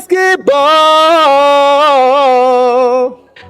basketball.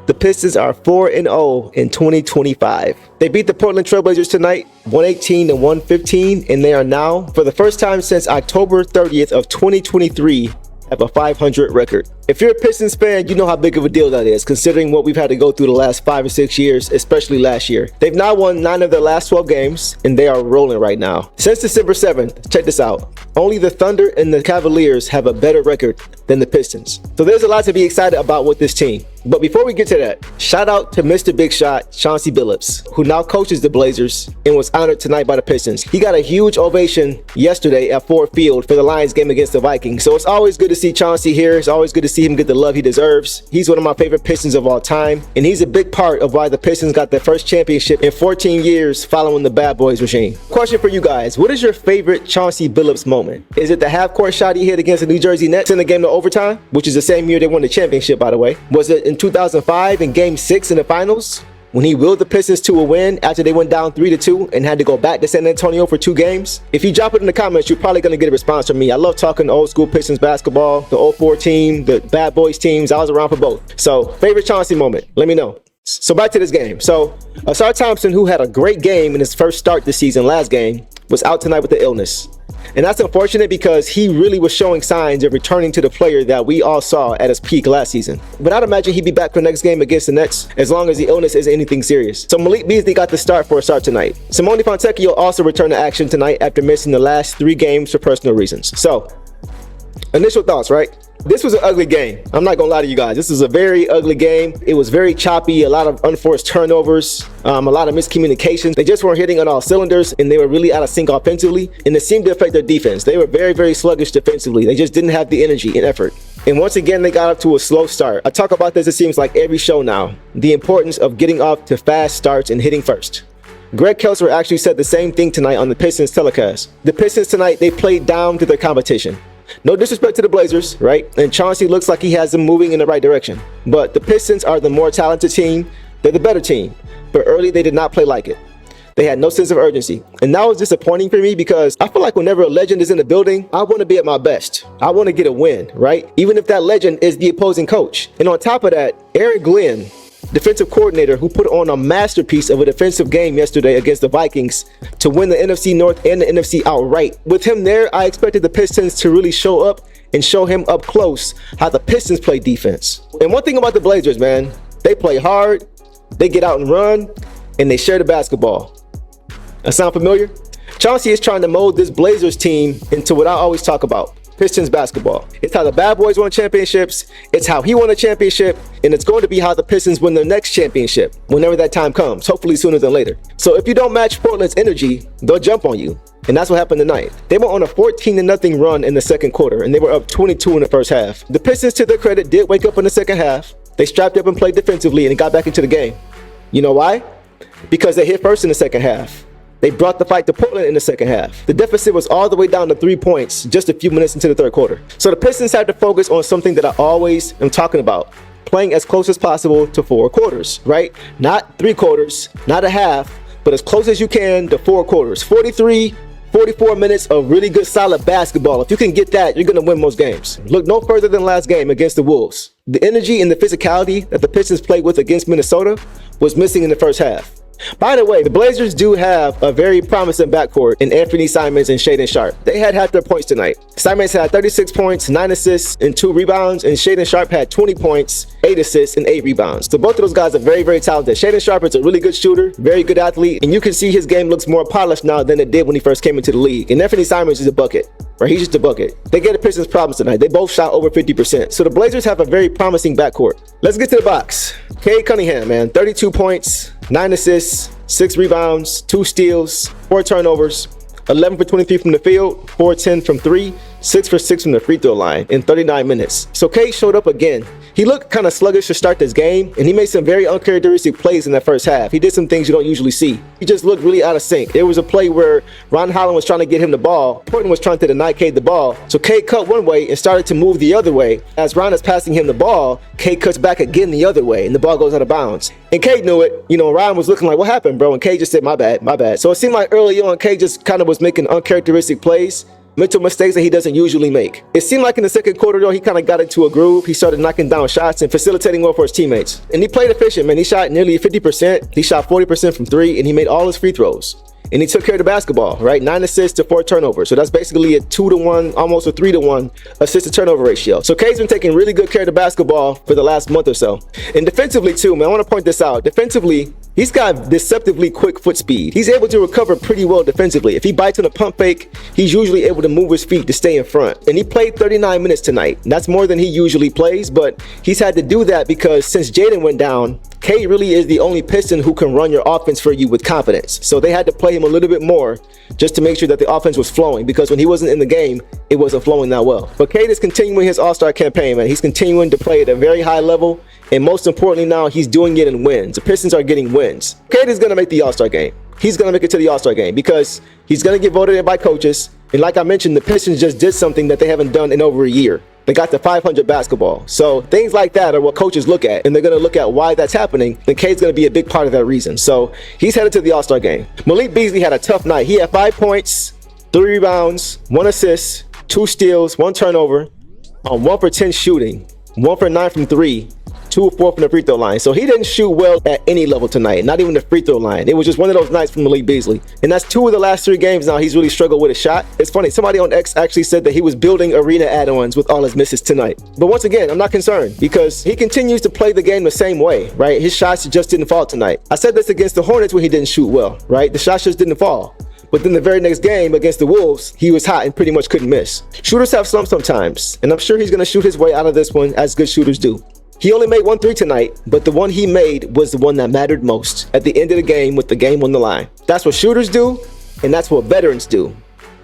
The Pistons are 4-0 in 2025. They beat the Portland Trailblazers tonight, 118-115, and they are now, for the first time since October 30th of 2023, have a 500 record. If you're a Pistons fan, you know how big of a deal that is, considering what we've had to go through the last 5 or 6 years, especially last year. They've now won 9 of their last 12 games, and they are rolling right now. Since December 7th, check this out, only the Thunder and the Cavaliers have a better record than the Pistons. So there's a lot to be excited about with this team. But before we get to that, shout out to Mr. Big Shot, Chauncey Billups, who now coaches the Blazers and was honored tonight by the Pistons. He got a huge ovation yesterday at Ford Field for the Lions game against the Vikings. So it's always good to see Chauncey here. It's always good to see him get the love he deserves. He's one of my favorite Pistons of all time, and he's a big part of why the Pistons got their first championship in 14 years following the Bad Boys regime. Question for you guys, what is your favorite Chauncey Billups moment? Is it the half-court shot he hit against the New Jersey Nets in the game to overtime, which is the same year they won the championship, by the way? Was it in 2005 in Game 6 in the finals, when he willed the Pistons to a win after they went down 3-2 and had to go back to San Antonio for 2 games? If you drop it in the comments, you're probably going to get a response from me. I love talking old school Pistons basketball, the 04 team, the Bad Boys teams. I was around for both. So, favorite Chauncey moment? Let me know. So back to this game. So, Asar Thompson, who had a great game in his first start this season, last game, was out tonight with the illness. And that's unfortunate because he really was showing signs of returning to the player that we all saw at his peak last season. But I'd imagine he'd be back for the next game against the Nets as long as the illness isn't anything serious. So Malik Beasley got the start for Asar tonight. Simone Fontecchio also returned to action tonight after missing the last 3 games for personal reasons. So, initial thoughts, right? This was an ugly game. I'm not gonna lie to you guys. This is a very ugly game. It was very choppy, a lot of unforced turnovers, a lot of miscommunications. They just weren't hitting on all cylinders, and they were really out of sync offensively, and it seemed to affect their defense. They were very, very sluggish defensively. They just didn't have the energy and effort. And once again, they got up to a slow start. I talk about this, it seems like every show now, the importance of getting off to fast starts and hitting first. Greg Kelser actually said the same thing tonight on the Pistons telecast. The Pistons tonight, they played down to their competition. No disrespect to the Blazers, right? And Chauncey looks like he has them moving in the right direction. But the Pistons are the more talented team. They're the better team. But early, they did not play like it. They had no sense of urgency. And that was disappointing for me because I feel like whenever a legend is in the building, I want to be at my best. I want to get a win, right? Even if that legend is the opposing coach. And on top of that, Aaron Glenn, defensive coordinator, who put on a masterpiece of a defensive game yesterday against the Vikings to win the NFC North and the NFC outright. With him there, I expected the Pistons to really show up and show him up close how the Pistons play defense. And one thing about the Blazers, man, they play hard, they get out and run, and they share the basketball. That sound familiar? Chauncey is trying to mold this Blazers team into what I always talk about, Pistons basketball. It's how the Bad Boys won championships, it's how he won a championship, and it's going to be how the Pistons win their next championship, whenever that time comes, hopefully sooner than later. So if you don't match Portland's energy, they'll jump on you. And that's what happened tonight. They went on a 14-0 run in the second quarter, and they were up 22 in the first half. The Pistons, to their credit, did wake up in the second half. They strapped up and played defensively, and they got back into the game. You know why? Because they hit first in the second half. They brought the fight to Portland in the second half. The deficit was all the way down to 3 points just a few minutes into the third quarter. So the Pistons had to focus on something that I always am talking about, playing as close as possible to 4 quarters, right? Not 3 quarters, not a half, but as close as you can to 4 quarters. 44 minutes of really good solid basketball. If you can get that, you're going to win most games. Look no further than last game against the Wolves. The energy and the physicality that the Pistons played with against Minnesota was missing in the first half. By the way, the Blazers do have a very promising backcourt in Anthony Simons and Shaedon Sharpe. They had half their points tonight. Simons had 36 points, 9 assists, and 2 rebounds, and Shaedon Sharpe had 20 points, 8 assists, and 8 rebounds. So both of those guys are very, very talented. Shaedon Sharpe is a really good shooter, very good athlete, and you can see his game looks more polished now than it did when he first came into the league. And Anthony Simons is a bucket. Right, he's just a bucket. They gave the Pistons problems tonight. They both shot over 50%. So the Blazers have a very promising backcourt. Let's get to the box. Cade Cunningham, man, 32 points, 9 assists, 6 rebounds, 2 steals, 4 turnovers, 11 for 23 from the field, 4-10 from 3, 6 for 6 from the free throw line in 39 minutes. So Cade showed up again. He looked kind of sluggish to start this game, and he made some very uncharacteristic plays in that first half. He did some things you don't usually see. He just looked really out of sync. There was a play where Ron Holland was trying to get him the ball. Portland was trying to deny Cade the ball. So Cade cut one way and started to move the other way. As Ron is passing him the ball, Cade cuts back again the other way, and the ball goes out of bounds. And Cade knew it. You know, Ron was looking like, what happened, bro? And Cade just said, my bad, my bad. So it seemed like early on, Cade just kind of was making uncharacteristic plays. mental mistakes that he doesn't usually make. It seemed like in the second quarter, though, he kind of got into a groove. He started knocking down shots and facilitating well for his teammates. And he played efficient, man. He shot nearly 50%. He shot 40% from three, and he made all his free throws. And he took care of the basketball, right? 9 assists to 4 turnovers. So that's basically a 2-to-1, almost a 3-to-1 assist to turnover ratio. So K's been taking really good care of the basketball for the last month or so. And defensively too, man, I want to point this out. Defensively, he's got deceptively quick foot speed. He's able to recover pretty well defensively. If he bites on a pump fake, he's usually able to move his feet to stay in front. And he played 39 minutes tonight. That's more than he usually plays, but he's had to do that because since Jaden went down, K really is the only Piston who can run your offense for you with confidence. So they had to play him a little bit more just to make sure that the offense was flowing, because when he wasn't in the game, it wasn't flowing that well. But Cade is continuing his all-star campaign, man. He's continuing to play at a very high level, and most importantly now, he's doing it in wins. The Pistons are getting wins. Cade is going to make the all-star game. He's going to make it to the all-star game because he's going to get voted in by coaches. And like I mentioned, the Pistons just did something that they haven't done in over a year. They got to 500 basketball. So things like that are what coaches look at, and they're going to look at why that's happening. And Cade's going to be a big part of that reason. So he's headed to the All-Star game. Malik Beasley had a tough night. He had 5 points, 3 rebounds, 1 assist, 2 steals, 1 turnover, 1 for 10 shooting, 1 for 9 from 3, 2 of 4 from the free throw line. So he didn't shoot well at any level tonight, not even the free throw line. It was just one of those nights from Malik Beasley. And that's 2 of the last 3 games now he's really struggled with a shot. It's funny, somebody on X actually said that he was building arena add-ons with all his misses tonight. But once again, I'm not concerned because he continues to play the game the same way, right? His shots just didn't fall tonight. I said this against the Hornets when he didn't shoot well, right? The shots just didn't fall. But then the very next game against the Wolves, he was hot and pretty much couldn't miss. Shooters have slumps sometimes, and I'm sure he's going to shoot his way out of this one as good shooters do. He only made 1 3 tonight, but the one he made was the one that mattered most at the end of the game with the game on the line. That's what shooters do, and that's what veterans do.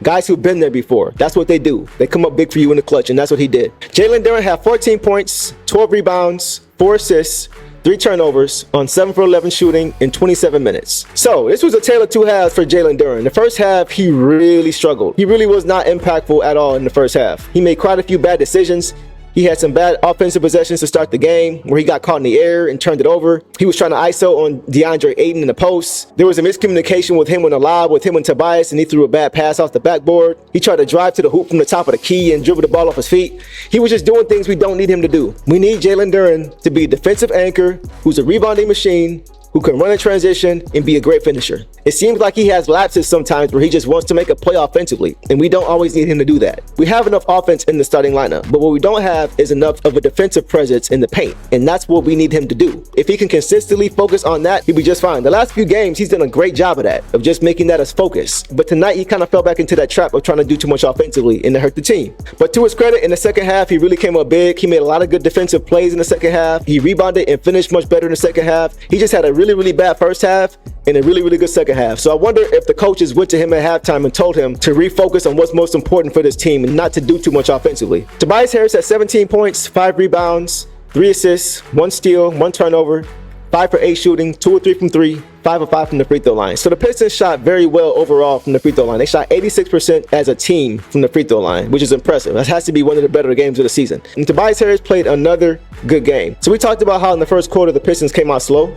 Guys who've been there before, that's what they do. They come up big for you in the clutch, and that's what he did. Jalen Duren had 14 points, 12 rebounds, 4 assists, 3 turnovers on 7 for 11 shooting in 27 minutes. So this was a tale of 2 halves for Jalen Duren. The first half, he really struggled. He really was not impactful at all in the first half. He made quite a few bad decisions. He had some bad offensive possessions to start the game where he got caught in the air and turned it over. He was trying to ISO on DeAndre Ayton in the post. There was a miscommunication with him on the lob with him and Tobias, and he threw a bad pass off the backboard. He tried to drive to the hoop from the top of the key and dribble the ball off his feet. He was just doing things we don't need him to do. We need Jalen Duren to be a defensive anchor who's a rebounding machine, who can run a transition and be a great finisher. It seems like he has lapses sometimes where he just wants to make a play offensively, and we don't always need him to do that. We have enough offense in the starting lineup, but what we don't have is enough of a defensive presence in the paint, and that's what we need him to do. If he can consistently focus on that, he'll be just fine. The last few games, he's done a great job of that, of just making that his focus. But tonight, he kind of fell back into that trap of trying to do too much offensively, and it hurt the team. But to his credit, in the second half, he really came up big. He made a lot of good defensive plays in the second half. He rebounded and finished much better in the second half. He just had a really bad first half and a really good second half. So I wonder if the coaches went to him at halftime and told him to refocus on what's most important for this team and not to do too much offensively. Tobias Harris had 17 points, 5 rebounds, 3 assists, 1 steal, 1 turnover, 5 for 8 shooting, 2 or 3 from 3, 5 or 5 from the free throw line. So the Pistons shot very well overall from the free throw line. They shot 86% as a team from the free throw line, which is impressive. That has to be one of the better games of the season. And Tobias Harris played another good game. So we talked about how in the first quarter the Pistons came out slow.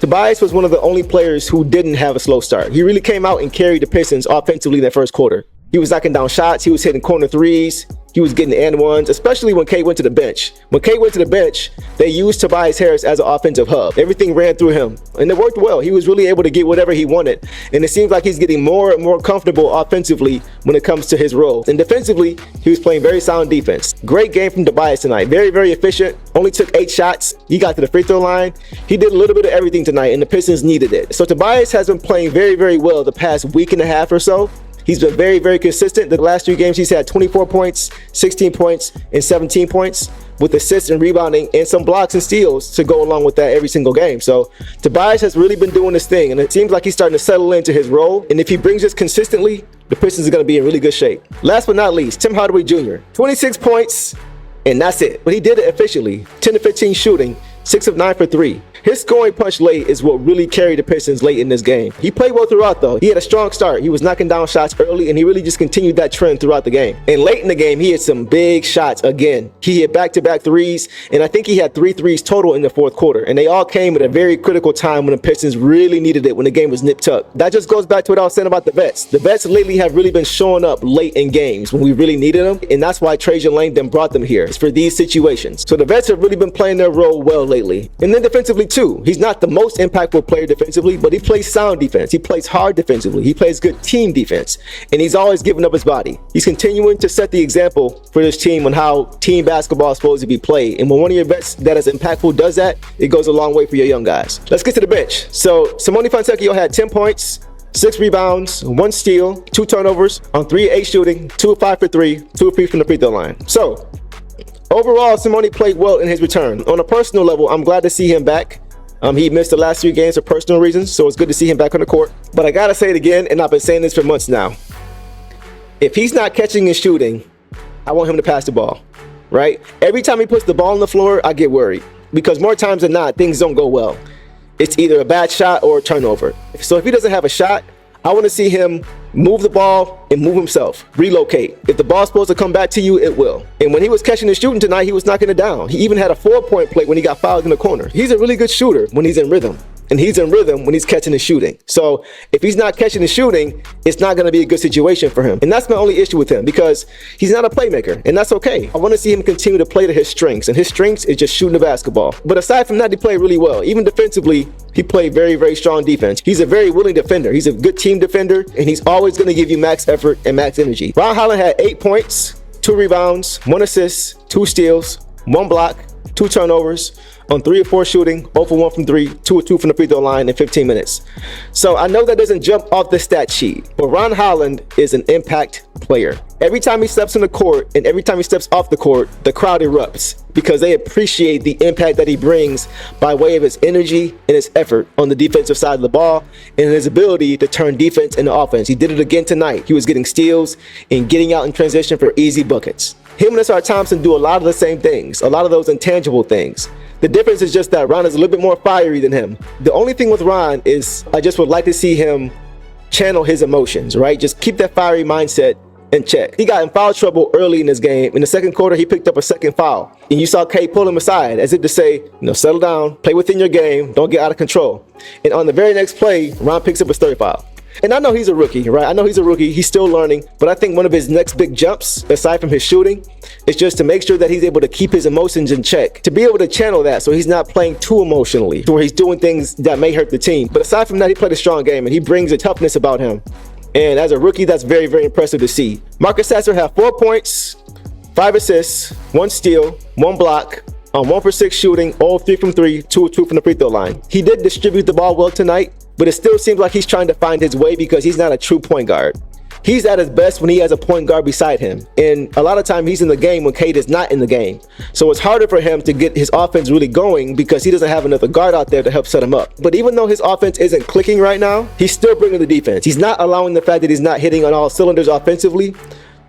Tobias was one of the only players who didn't have a slow start. He really came out and carried the Pistons offensively in that first quarter. He was knocking down shots. He was hitting corner threes. He was getting and ones, especially when Kate went to the bench. When Kate went to the bench, they used Tobias Harris as an offensive hub. Everything ran through him, and it worked well. He was really able to get whatever he wanted, and it seems like he's getting more and more comfortable offensively when it comes to his role. And defensively, he was playing very sound defense. Great game from Tobias tonight. Very efficient. Only took 8 shots. He got to the free throw line. He did a little bit of everything tonight, and the Pistons needed it. So Tobias has been playing very well the past week and a half or so. He's been very consistent. The last 3 games, he's had 24 points, 16 points, and 17 points with assists and rebounding and some blocks and steals to go along with that every single game. So Tobias has really been doing this thing, and it seems like he's starting to settle into his role. And if he brings this consistently, the Pistons are going to be in really good shape. Last but not least, Tim Hardaway Jr. 26 points, and that's it. But he did it efficiently. 10 to 15 shooting, 6 of 9 for 3. His scoring punch late is what really carried the Pistons late in this game. He played well throughout though. He had a strong start. He was knocking down shots early and he really just continued that trend throughout the game. And late in the game, he had some big shots again. He hit back-to-back threes, and I think he had 3 threes total in the fourth quarter. And they all came at a very critical time when the Pistons really needed it, when the game was nip-tucked. That just goes back to what I was saying about the vets. The vets lately have really been showing up late in games when we really needed them, and that's why Trajan Langdon brought them here. It's for these situations. So the vets have really been playing their role well lately. And then defensively too. He's not the most impactful player defensively, but he plays sound defense. He plays hard defensively. He plays good team defense, and he's always giving up his body. He's continuing to set the example for this team on how team basketball is supposed to be played. And when one of your vets that is impactful does that, it goes a long way for your young guys. Let's get to the bench. So Simone Fontecchio had 10 points, 6 rebounds, 1 steal, 2 turnovers on 3 of 8 shooting, 2 of 5 for 3, 2 of 3 from the free throw line. So overall, Simone played well in his return. On a personal level, I'm glad to see him back. He missed the last 3 games for personal reasons, so it's good to see him back on the court. But I gotta say it again, and I've been saying this for months now. If he's not catching and shooting, I want him to pass the ball, right? Every time he puts the ball on the floor, I get worried because more times than not, things don't go well. It's either a bad shot or a turnover. So if he doesn't have a shot, I want to see him move the ball and move himself, relocate. If the ball's supposed to come back to you, it will. And when he was catching and shooting tonight, he was knocking it down. He even had a 4-point play when he got fouled in the corner. He's a really good shooter when he's in rhythm. And he's in rhythm when he's catching and shooting. So if he's not catching and shooting, it's not going to be a good situation for him. And that's my only issue with him because he's not a playmaker, and that's okay. I want to see him continue to play to his strengths, and his strengths is just shooting the basketball. But aside from that, he played really well. Even defensively, he played very, very strong defense. He's a very willing defender. He's a good team defender, and he's always going to give you max effort and max energy. Ron Holland had 8 points, 2 rebounds, 1 assist, 2 steals, 1 block, 2 turnovers on 3 of 4 shooting, 0 for 1 from 3, 2 of 2 from the free throw line in 15 minutes. So I know that doesn't jump off the stat sheet, but Ron Holland is an impact player. Every time he steps on the court and every time he steps off the court, the crowd erupts because they appreciate the impact that he brings by way of his energy and his effort on the defensive side of the ball and his ability to turn defense into offense. He did it again tonight. He was getting steals and getting out in transition for easy buckets. Him and Asar Thompson do a lot of the same things, a lot of those intangible things. The difference is just that Ron is a little bit more fiery than him. The only thing with Ron is I just would like to see him channel his emotions, right? Just keep that fiery mindset in check. He got in foul trouble early in this game. In the second quarter, he picked up a second foul. And you saw Kate pull him aside as if to say, settle down, play within your game, don't get out of control. And on the very next play, Ron picks up his third foul. And I know he's a rookie, right? I know he's a rookie. He's still learning. But I think one of his next big jumps, aside from his shooting, is just to make sure that he's able to keep his emotions in check. To be able to channel that so he's not playing too emotionally, to where he's doing things that may hurt the team. But aside from that, he played a strong game, and he brings a toughness about him. And as a rookie, that's very, very impressive to see. Marcus Sasser had 4 points, 5 assists, 1 steal, 1 block, on 1 for 6 shooting, all 3 from 3, 2 of 2 from the free throw line. He did distribute the ball well tonight, but it still seems like he's trying to find his way because he's not a true point guard. He's at his best when he has a point guard beside him. And a lot of time he's in the game when Cade is not in the game. So it's harder for him to get his offense really going because he doesn't have another guard out there to help set him up. But even though his offense isn't clicking right now, he's still bringing the defense. He's not allowing the fact that he's not hitting on all cylinders offensively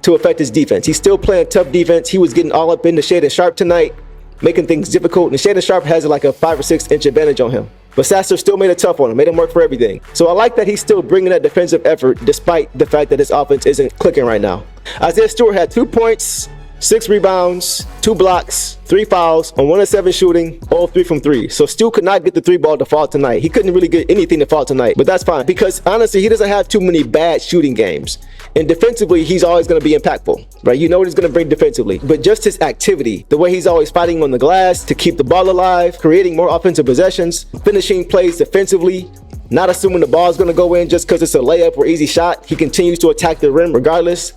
to affect his defense. He's still playing tough defense. He was getting all up into Shaedon Sharpe tonight, making things difficult. And Shaedon Sharpe has like a 5 or 6 inch advantage on him. But Sasser still made it tough on him, made him work for everything. So I like that he's still bringing that defensive effort despite the fact that his offense isn't clicking right now. Isaiah Stewart had 2 points, 6 rebounds, 2 blocks, 3 fouls on 1 of 7 shooting, all 3 from 3. So Stu could not get the 3-ball to fall tonight. He couldn't really get anything to fall tonight, but that's fine because honestly, he doesn't have too many bad shooting games. And defensively, he's always going to be impactful, right? You know what he's going to bring defensively. But just his activity, the way he's always fighting on the glass to keep the ball alive, creating more offensive possessions, finishing plays defensively, not assuming the ball is going to go in just because it's a layup or easy shot. He continues to attack the rim regardless.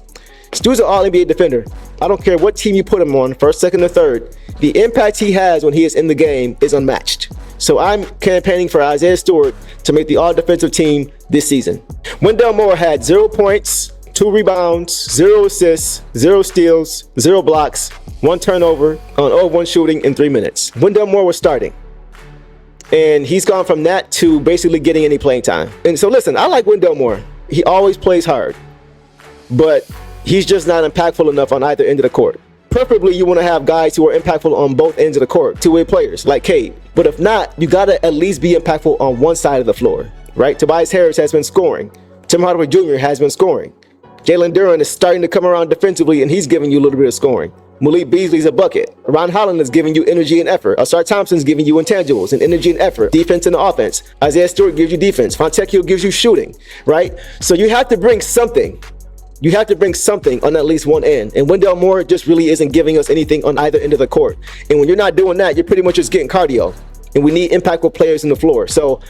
Stu's an all-NBA defender. I don't care what team you put him on, first, second, or third. The impact he has when he is in the game is unmatched. So I'm campaigning for Isaiah Stewart to make the all-defensive team this season. Wendell Moore had 0 points, 2 rebounds, 0 assists, 0 steals, 0 blocks, 1 turnover on 0 of 1 shooting in 3 minutes. Wendell Moore was starting. And he's gone from that to basically getting any playing time. And so listen, I like Wendell Moore. He always plays hard. But he's just not impactful enough on either end of the court. Preferably, you want to have guys who are impactful on both ends of the court, two-way players like Cade. But if not, you got to at least be impactful on one side of the floor, right? Tobias Harris has been scoring. Tim Hardaway Jr. has been scoring. Jalen Duren is starting to come around defensively, and he's giving you a little bit of scoring. Malik Beasley's a bucket. Ron Holland is giving you energy and effort. Asar Thompson's giving you intangibles and energy and effort. Defense and offense. Isaiah Stewart gives you defense. Fontecchio gives you shooting, right? So you have to bring something. You have to bring something on at least one end. And Wendell Moore just really isn't giving us anything on either end of the court. And when you're not doing that, you're pretty much just getting cardio. And we need impactful players in the floor. So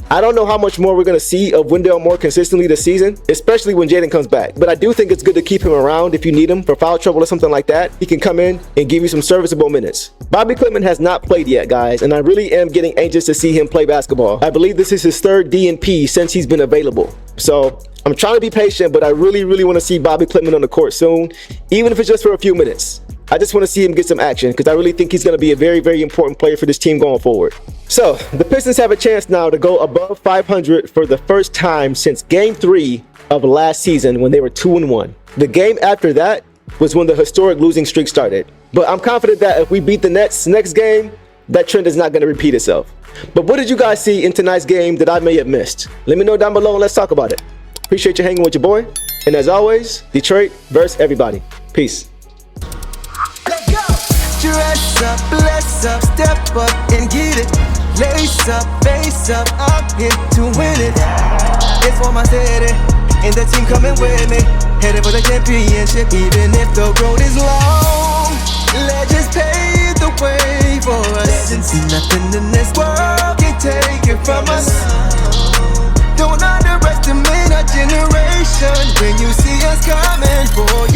I don't know how much more we're going to see of Wendell Moore consistently this season, especially when Jaden comes back. But I do think it's good to keep him around if you need him for foul trouble or something like that. He can come in and give you some serviceable minutes. Bobby Klitman has not played yet, guys, and I really am getting anxious to see him play basketball. I believe this is his third DNP since he's been available. So I'm trying to be patient, but I really want to see Bobby Klitman on the court soon, even if it's just for a few minutes. I just want to see him get some action because I really think he's going to be a very important player for this team going forward. So the Pistons have a chance now to go above 500 for the first time since Game 3 of last season when they were 2-1. The game after that was when the historic losing streak started. But I'm confident that if we beat the Nets next game, that trend is not going to repeat itself. But what did you guys see in tonight's game that I may have missed? Let me know down below and let's talk about it. Appreciate you hanging with your boy. And as always, Detroit versus everybody. Peace. Dress up, bless up, step up and get it. Lace up, face up, I'm here to win it. It's for my city, and the team coming with me. Headed for the championship, even if the road is long. Legends pave the way for us. Nothing in this world can take it from us. Don't underestimate our generation when you see us coming for you.